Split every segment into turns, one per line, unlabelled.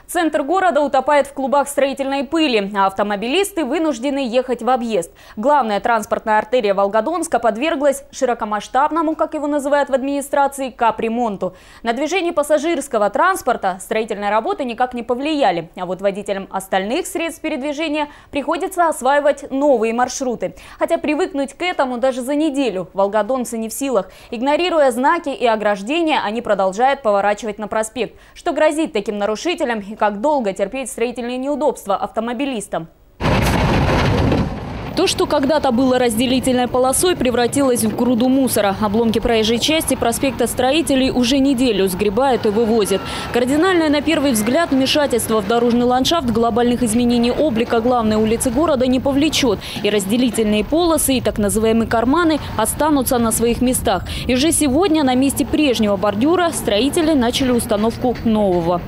Центр города утопает в клубах строительной пыли, а автомобилисты вынуждены ехать в объезд. Главная транспортная артерия Волгодонска подверглась широкомасштабному, как его называют в администрации, капремонту. На движение пассажирского транспорта строительные работы никак не повлияли. А вот водителям остальных средств передвижения приходится осваивать новые маршруты. Хотя привыкнуть к этому даже за неделю волгодонцы не в силах. Игнорируя знаки и ограждения, они продолжают поворачивать на проспект. Что грозит таким нарушителям и как долго терпеть строительные неудобства автомобилистам? То, что когда-то было разделительной полосой, превратилось в груду мусора. Обломки проезжей части проспекта Строителей уже неделю сгребают и вывозят. Кардинальное, на первый взгляд, вмешательство в дорожный ландшафт глобальных изменений облика главной улицы города не повлечет. И разделительные полосы, и так называемые карманы останутся на своих местах. И уже сегодня на месте прежнего бордюра строители начали установку нового.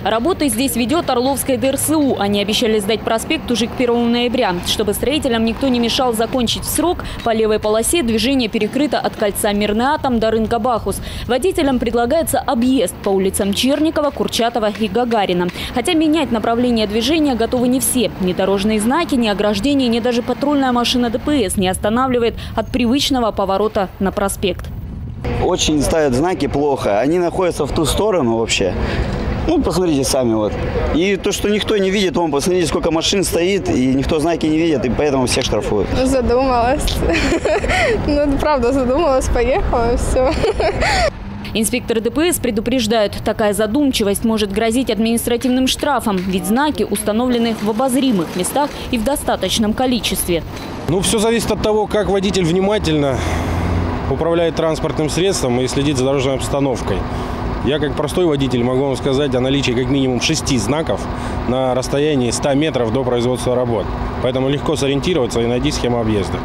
Работы здесь ведет Орловская ДРСУ. Они обещали сдать проспект уже к 1 ноября. Чтобы строителям никто не мешал закончить в срок, по левой полосе движение перекрыто от кольца Мирный Атом до рынка Бахус. Водителям предлагается объезд по улицам Черникова, Курчатова и Гагарина. Хотя менять направление движения готовы не все. Ни дорожные знаки, ни ограждения, ни даже патрульная машина ДПС не останавливает от привычного поворота на проспект.
Очень ставят знаки плохо. Они находятся в ту сторону вообще. Ну, посмотрите сами вот. И то, что никто не видит, вон, посмотрите, сколько машин стоит, и никто знаки не видит, и поэтому всех штрафуют.
Задумалась. Ну, правда, задумалась, поехала, и все.
Инспекторы ДПС предупреждают, такая задумчивость может грозить административным штрафом, ведь знаки установлены в обозримых местах и в достаточном количестве.
Ну, все зависит от того, как водитель внимательно управляет транспортным средством и следит за дорожной обстановкой. Я, как простой водитель, могу вам сказать о наличии как минимум 6 знаков на расстоянии 100 метров до производства работ. Поэтому легко сориентироваться и найти схему объезда.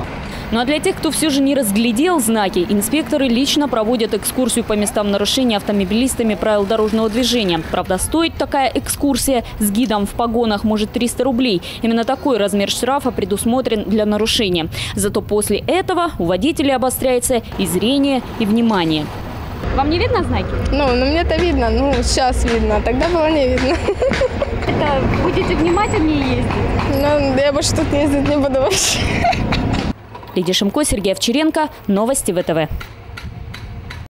Ну а для тех, кто все же не разглядел знаки, инспекторы лично проводят экскурсию по местам нарушения автомобилистами правил дорожного движения. Правда, стоит такая экскурсия с гидом в погонах может 300 рублей. Именно такой размер штрафа предусмотрен для нарушения. Зато после этого у водителей обостряется и зрение, и внимание. Вам не видно знаки?
Ну мне-то видно, сейчас видно, тогда было не видно.
Это будете внимательнее ездить?
Ну, я больше тут ездить не буду вообще.
Лидия Шимко, Сергей Овчаренко. Новости ВТВ.